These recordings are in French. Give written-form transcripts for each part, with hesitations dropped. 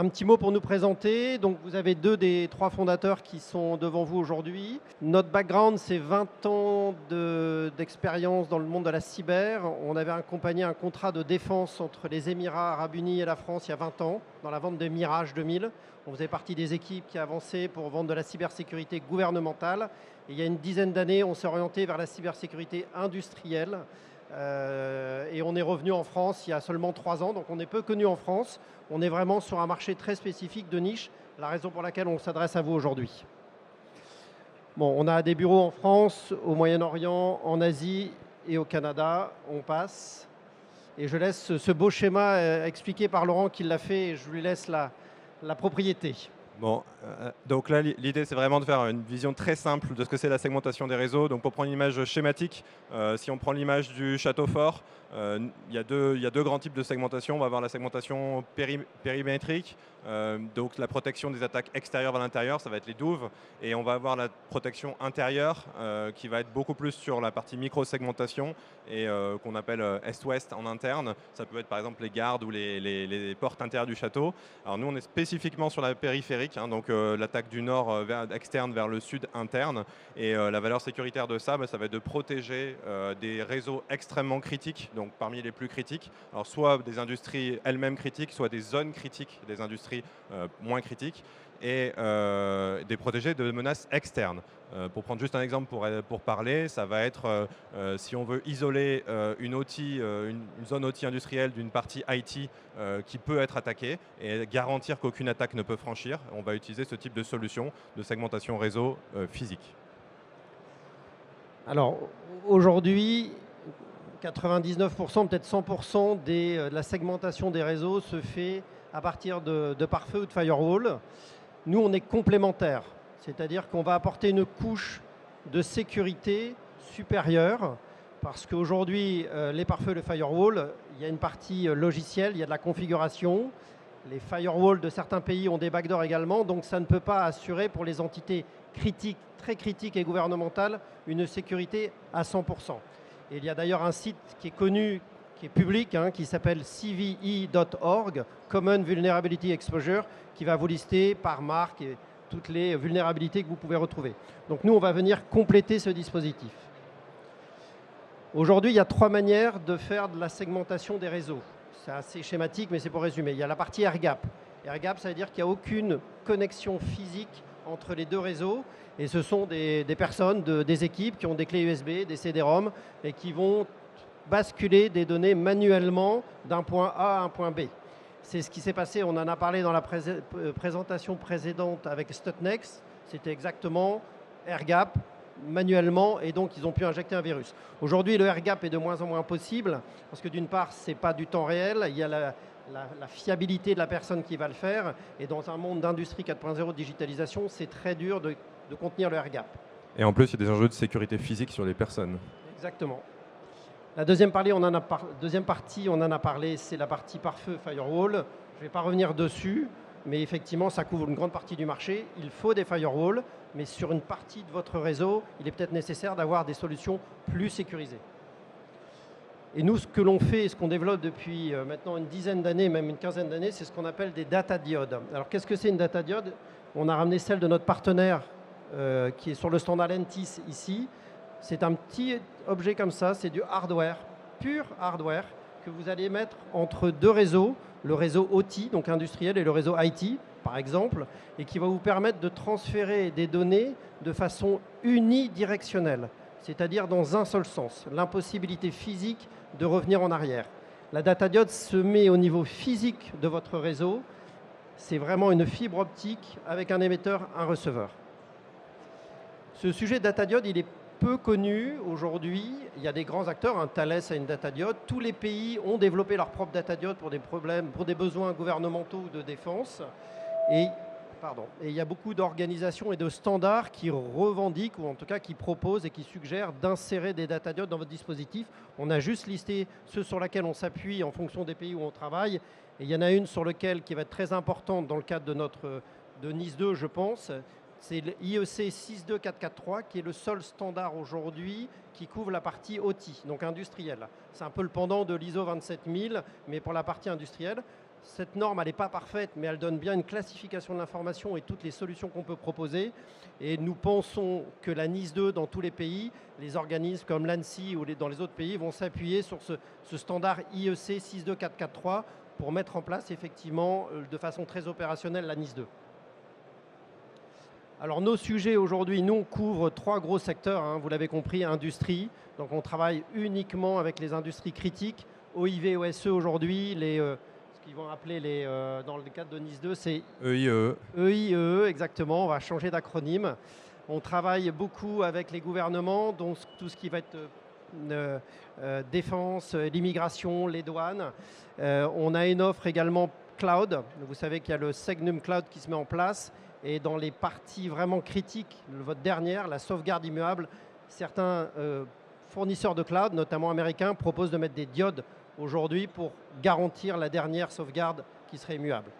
Un petit mot pour nous présenter. Donc, vous avez deux des trois fondateurs qui sont devant vous aujourd'hui. Notre background, c'est 20 ans d'expérience dans le monde de la cyber. On avait accompagné un contrat de défense entre les Émirats arabes unis et la France il y a 20 ans, dans la vente des Mirage 2000. On faisait partie des équipes qui avançaient pour vendre de la cybersécurité gouvernementale. Et il y a une dizaine d'années, on s'est orienté vers la cybersécurité industrielle. Et on est revenu en France il y a seulement 3 ans, donc on est peu connu en France. On est vraiment sur un marché très spécifique de niche, la raison pour laquelle on s'adresse à vous aujourd'hui. Bon, on a des bureaux en France, au Moyen-Orient, en Asie et au Canada. On passe. Et je laisse ce beau schéma expliqué par Laurent qui l'a fait et je lui laisse la propriété. Bon, donc là, l'idée, c'est vraiment de faire une vision très simple de ce que c'est la segmentation des réseaux. Donc pour prendre une image schématique, si on prend l'image du château fort, il y a deux grands types de segmentation. On va avoir la segmentation périmétrique, donc la protection des attaques extérieures vers l'intérieur, ça va être les douves. Et on va avoir la protection intérieure, qui va être beaucoup plus sur la partie micro-segmentation et qu'on appelle est-ouest en interne. Ça peut être par exemple les gardes ou les portes intérieures du château. Alors nous, on est spécifiquement sur la périphérique, donc l'attaque du nord externe vers le sud interne. Et la valeur sécuritaire de ça, ça va être de protéger des réseaux extrêmement critiques, donc parmi les plus critiques. Alors soit des industries elles-mêmes critiques, soit des zones critiques des industries moins critiques, et des protégés de menaces externes. Pour prendre juste un exemple pour parler, ça va être si on veut isoler une zone OT industrielle d'une partie IT qui peut être attaquée et garantir qu'aucune attaque ne peut franchir, on va utiliser ce type de solution de segmentation réseau physique. Alors aujourd'hui, 99%, peut-être 100% de la segmentation des réseaux se fait à partir de pare-feu ou de firewall. Nous, on est complémentaires, c'est-à-dire qu'on va apporter une couche de sécurité supérieure parce qu'aujourd'hui, les pare-feux, le firewall, il y a une partie logicielle, il y a de la configuration. Les firewalls de certains pays ont des backdoors également, donc ça ne peut pas assurer pour les entités critiques, très critiques et gouvernementales, une sécurité à 100%. Et il y a d'ailleurs un site qui est connu, qui est public, qui s'appelle cve.org, Common Vulnerability Exposure, qui va vous lister par marque et toutes les vulnérabilités que vous pouvez retrouver. Donc nous, on va venir compléter ce dispositif. Aujourd'hui, il y a 3 manières de faire de la segmentation des réseaux. C'est assez schématique, mais c'est pour résumer. Il y a la partie air-gap. Air-gap, ça veut dire qu'il n'y a aucune connexion physique entre les deux réseaux. Et ce sont des personnes, des équipes qui ont des clés USB, des CD-ROM, et qui vont basculer des données manuellement d'un point A à un point B. C'est ce qui s'est passé, on en a parlé dans la présentation précédente avec Stutnext. C'était exactement air-gap, manuellement, et donc ils ont pu injecter un virus. Aujourd'hui, le air-gap est de moins en moins possible, parce que d'une part, ce n'est pas du temps réel, il y a la fiabilité de la personne qui va le faire, et dans un monde d'industrie 4.0 de digitalisation, c'est très dur de contenir le air-gap. Et en plus, il y a des enjeux de sécurité physique sur les personnes. Exactement. La deuxième partie, on en a parlé, c'est la partie pare-feu firewall. Je ne vais pas revenir dessus, mais effectivement, ça couvre une grande partie du marché. Il faut des firewalls, mais sur une partie de votre réseau, il est peut-être nécessaire d'avoir des solutions plus sécurisées. Et nous, ce que l'on fait, ce qu'on développe depuis maintenant une dizaine d'années, même une quinzaine d'années, c'est ce qu'on appelle des data diodes. Alors, qu'est-ce que c'est une data diode? On a ramené celle de notre partenaire qui est sur le standard NTIS ici. C'est un petit objet comme ça, c'est du hardware, pur hardware, que vous allez mettre entre deux réseaux, le réseau OT, donc industriel, et le réseau IT, par exemple, et qui va vous permettre de transférer des données de façon unidirectionnelle, c'est-à-dire dans un seul sens, l'impossibilité physique de revenir en arrière. La data diode se met au niveau physique de votre réseau, c'est vraiment une fibre optique avec un émetteur, un receveur. Ce sujet de data diode, il est peu connu aujourd'hui. Il y a des grands acteurs, Thales a une data diode. Tous les pays ont développé leur propre data diode pour des problèmes, pour des besoins gouvernementaux ou de défense. Et il y a beaucoup d'organisations et de standards qui revendiquent, ou en tout cas qui proposent et qui suggèrent d'insérer des data diodes dans votre dispositif. On a juste listé ceux sur lesquels on s'appuie en fonction des pays où on travaille. Et il y en a une sur laquelle qui va être très importante dans le cadre de NIS 2, je pense. C'est l'IEC 62443 qui est le seul standard aujourd'hui qui couvre la partie OT, donc industrielle. C'est un peu le pendant de l'ISO 27000, mais pour la partie industrielle. cette norme, elle n'est pas parfaite, mais elle donne bien une classification de l'information et toutes les solutions qu'on peut proposer. Et nous pensons que la NIS 2, dans tous les pays, les organismes comme l'ANSSI ou dans les autres pays vont s'appuyer sur ce standard IEC 62443 pour mettre en place effectivement de façon très opérationnelle la NIS 2. Alors nos sujets aujourd'hui, nous on couvre 3 gros secteurs, hein, vous l'avez compris, industrie. Donc on travaille uniquement avec les industries critiques, OIV, OSE aujourd'hui, ce qu'ils vont appeler dans le cadre de NIS 2, c'est EIE. EIE, exactement, on va changer d'acronyme. On travaille beaucoup avec les gouvernements, donc tout ce qui va être défense, l'immigration, les douanes. On a une offre également cloud. Vous savez qu'il y a le Segnum Cloud qui se met en place. Et dans les parties vraiment critiques, votre dernière, la sauvegarde immuable, certains fournisseurs de cloud, notamment américains, proposent de mettre des diodes aujourd'hui pour garantir la dernière sauvegarde qui serait immuable.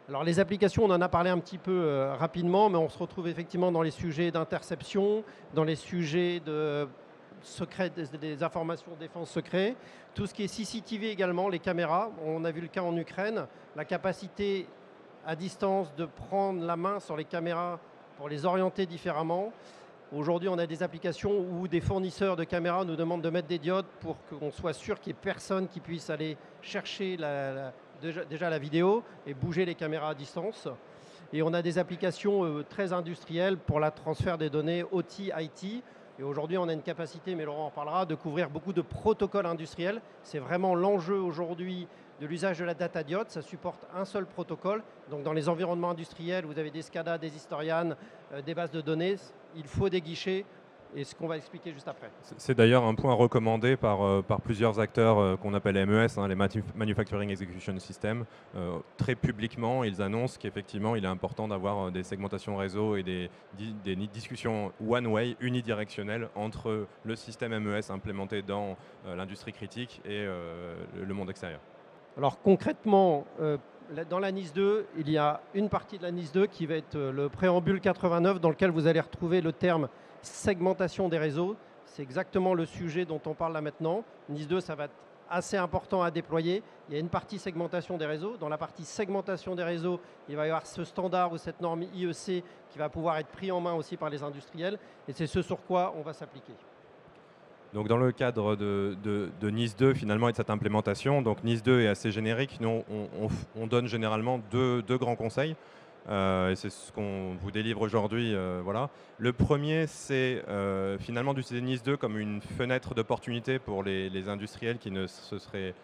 Alors les applications, on en a parlé un petit peu rapidement, mais on se retrouve effectivement dans les sujets d'interception, dans les sujets de secret, des informations de défense secret, tout ce qui est CCTV également, les caméras. On a vu le cas en Ukraine, la capacité à distance de prendre la main sur les caméras pour les orienter différemment. Aujourd'hui, on a des applications où des fournisseurs de caméras nous demandent de mettre des diodes pour qu'on soit sûr qu'il n'y ait personne qui puisse aller chercher déjà la vidéo et bouger les caméras à distance. Et on a des applications très industrielles pour le transfert des données OT, IT. Et aujourd'hui, on a une capacité, mais Laurent en parlera, de couvrir beaucoup de protocoles industriels. C'est vraiment l'enjeu aujourd'hui de l'usage de la data diode. Ça supporte un seul protocole. Donc dans les environnements industriels, vous avez des SCADA, des historians, des bases de données. Il faut des guichets. Et ce qu'on va expliquer juste après. C'est d'ailleurs un point recommandé par plusieurs acteurs qu'on appelle MES, hein, les Manufacturing Execution System. Très publiquement, ils annoncent qu'effectivement, il est important d'avoir des segmentations réseau et des discussions one-way, unidirectionnelles, entre le système MES implémenté dans l'industrie critique et le monde extérieur. Alors concrètement, dans la NIS 2, il y a une partie de la NIS 2 qui va être le préambule 89 dans lequel vous allez retrouver le terme segmentation des réseaux. C'est exactement le sujet dont on parle là maintenant. NIS 2, ça va être assez important à déployer. Il y a une partie segmentation des réseaux. Dans la partie segmentation des réseaux, il va y avoir ce standard ou cette norme IEC qui va pouvoir être pris en main aussi par les industriels. Et c'est ce sur quoi on va s'appliquer. Donc dans le cadre de NIS 2 finalement et de cette implémentation, donc NIS 2 est assez générique. Nous, on donne généralement deux grands conseils. Et c'est ce qu'on vous délivre aujourd'hui. Voilà. Le premier, c'est finalement d'utiliser NIS 2 comme une fenêtre d'opportunité pour les industriels qui ne seraient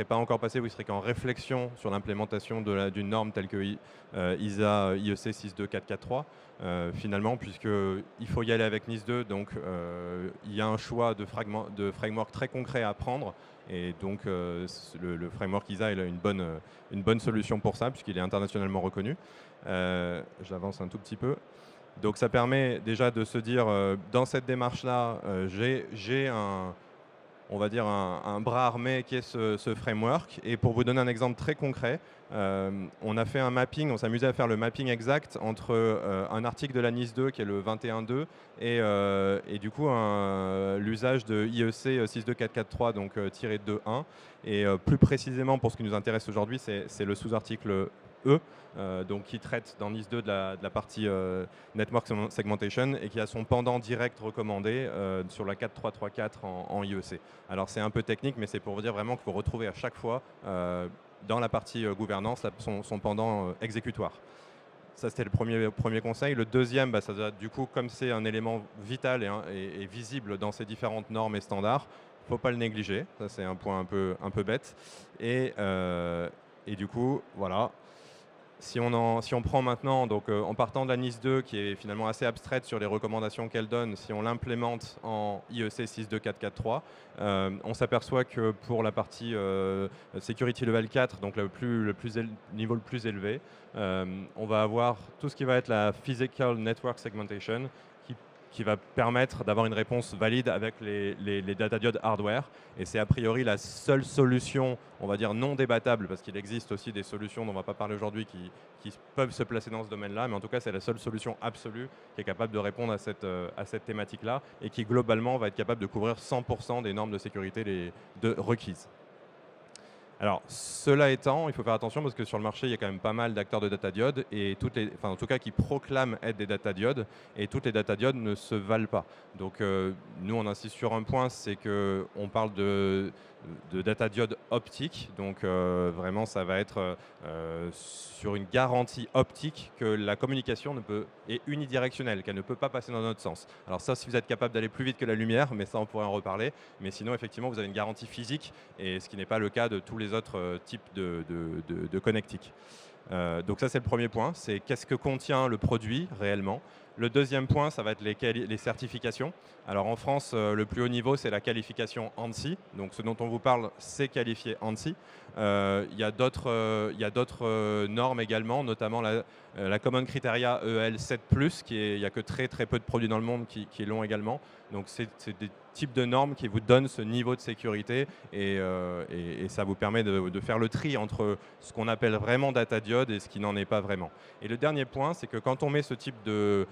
pas encore passés ou qui seraient qu'en réflexion sur l'implémentation d'une norme telle que ISA IEC 62443. Finalement, puisqu'il faut y aller avec NIS 2, donc il y a un choix de framework très concret à prendre. Et donc le framework ISA est une bonne solution pour ça, puisqu'il est internationalement reconnu. J'avance un tout petit peu. Donc ça permet déjà de se dire, dans cette démarche-là, j'ai un bras armé qui est ce framework. Et pour vous donner un exemple très concret, on a fait un mapping, on s'amusait à faire le mapping exact entre un article de la NIS 2 qui est le 21.2 et du coup l'usage de IEC 62443, donc tiré 2.1. Et plus précisément pour ce qui nous intéresse aujourd'hui, c'est le sous-article E, donc qui traite dans NIS 2 de la partie Network Segmentation et qui a son pendant direct recommandé sur la 4334 en IEC. Alors c'est un peu technique, mais c'est pour vous dire vraiment qu'il faut retrouver à chaque fois dans la partie gouvernance son pendant exécutoire. Ça, c'était le premier conseil. Le deuxième, ça doit, du coup, comme c'est un élément vital et visible dans ces différentes normes et standards, il ne faut pas le négliger. Ça, c'est un point un peu bête. Et du coup, voilà. Si on prend maintenant, donc en partant de la NIS 2, qui est finalement assez abstraite sur les recommandations qu'elle donne, si on l'implémente en IEC 62443, on s'aperçoit que pour la partie Security Level 4, donc niveau le plus élevé, on va avoir tout ce qui va être la Physical Network Segmentation, qui va permettre d'avoir une réponse valide avec les data diodes hardware. Et c'est a priori la seule solution, on va dire non débattable, parce qu'il existe aussi des solutions dont on ne va pas parler aujourd'hui qui peuvent se placer dans ce domaine-là, mais en tout cas c'est la seule solution absolue qui est capable de répondre à cette thématique-là et qui globalement va être capable de couvrir 100% des normes de sécurité requises. Alors, cela étant, il faut faire attention parce que sur le marché, il y a quand même pas mal d'acteurs de data diodes et en tout cas qui proclament être des data diodes et toutes les data diodes ne se valent pas. Donc, nous, on insiste sur un point, c'est qu'on parle de data diode optique. Donc, vraiment, ça va être sur une garantie optique que la communication est unidirectionnelle, qu'elle ne peut pas passer dans notre sens. Alors ça, si vous êtes capable d'aller plus vite que la lumière, mais ça, on pourrait en reparler. Mais sinon, effectivement, vous avez une garantie physique, et ce qui n'est pas le cas de tous les autres types de connectiques. Donc ça, c'est le premier point, c'est qu'est-ce que contient le produit réellement. Le deuxième point, ça va être les certifications. Alors en France, le plus haut niveau, c'est la qualification ANSI. Donc ce dont on vous parle, c'est qualifié ANSI. Il y a d'autres normes également, notamment la Common Criteria EL7+, il n'y a que très très peu de produits dans le monde qui l'ont également. Donc c'est des types de normes qui vous donnent ce niveau de sécurité et ça vous permet de faire le tri entre ce qu'on appelle vraiment data diode et ce qui n'en est pas vraiment. Et le dernier point, c'est que quand on met ce type de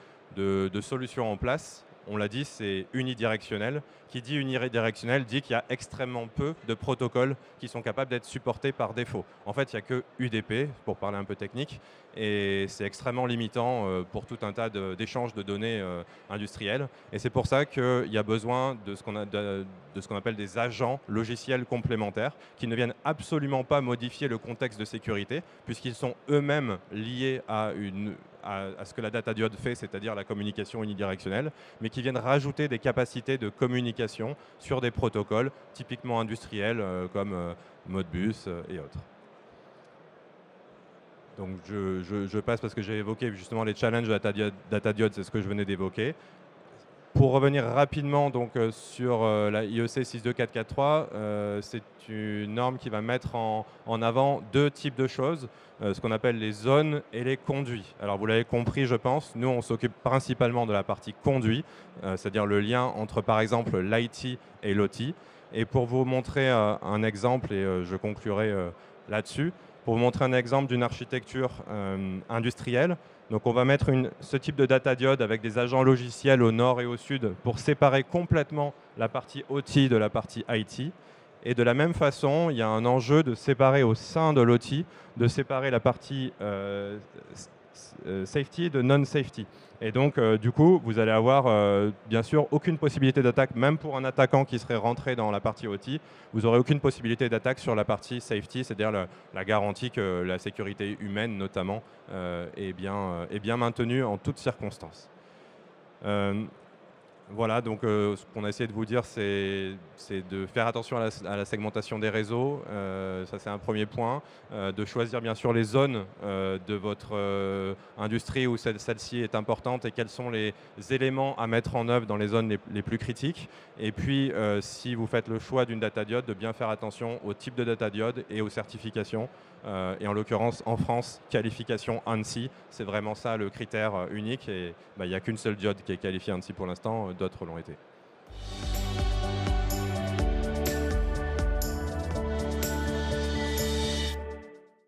solution en place, on l'a dit, c'est unidirectionnel. Qui dit unidirectionnel dit qu'il y a extrêmement peu de protocoles qui sont capables d'être supportés par défaut. En fait, il n'y a que UDP, pour parler un peu technique, et c'est extrêmement limitant pour tout un tas d'échanges de données industriels. Et c'est pour ça qu'il y a besoin de ce qu'on appelle des agents logiciels complémentaires qui ne viennent absolument pas modifier le contexte de sécurité, puisqu'ils sont eux-mêmes liés à ce que la data diode fait, c'est-à-dire la communication unidirectionnelle, mais qui viennent rajouter des capacités de communication sur des protocoles typiquement industriels comme Modbus et autres. Donc je passe parce que j'ai évoqué justement les challenges de data diode, c'est ce que je venais d'évoquer. Pour revenir rapidement donc, sur la IEC 62443, c'est une norme qui va mettre en avant deux types de choses, ce qu'on appelle les zones et les conduits. Alors vous l'avez compris, je pense, nous on s'occupe principalement de la partie conduit, c'est-à-dire le lien entre par exemple l'IT et l'OT. Et pour vous montrer un exemple, et je conclurai là-dessus, pour vous montrer un exemple d'une architecture industrielle. Donc on va mettre ce type de data diode avec des agents logiciels au nord et au sud pour séparer complètement la partie OT de la partie IT. Et de la même façon, il y a un enjeu de séparer au sein de l'OT, de séparer la partie safety de non-safety. Et donc, du coup, vous allez avoir, bien sûr, aucune possibilité d'attaque, même pour un attaquant qui serait rentré dans la partie OT, vous n'aurez aucune possibilité d'attaque sur la partie safety, c'est-à-dire la garantie que la sécurité humaine, notamment, est bien maintenue en toutes circonstances. Voilà, donc ce qu'on a essayé de vous dire, c'est de faire attention à la segmentation des réseaux, ça c'est un premier point, de choisir bien sûr les zones de votre industrie où celle-ci est importante et quels sont les éléments à mettre en œuvre dans les zones les plus critiques. Et puis, si vous faites le choix d'une data diode, de bien faire attention au type de data diode et aux certifications. Et en l'occurrence, en France, qualification ANSI, c'est vraiment ça le critère unique. Et il n'y a qu'une seule diode qui est qualifiée ANSI pour l'instant, d'autres l'ont été.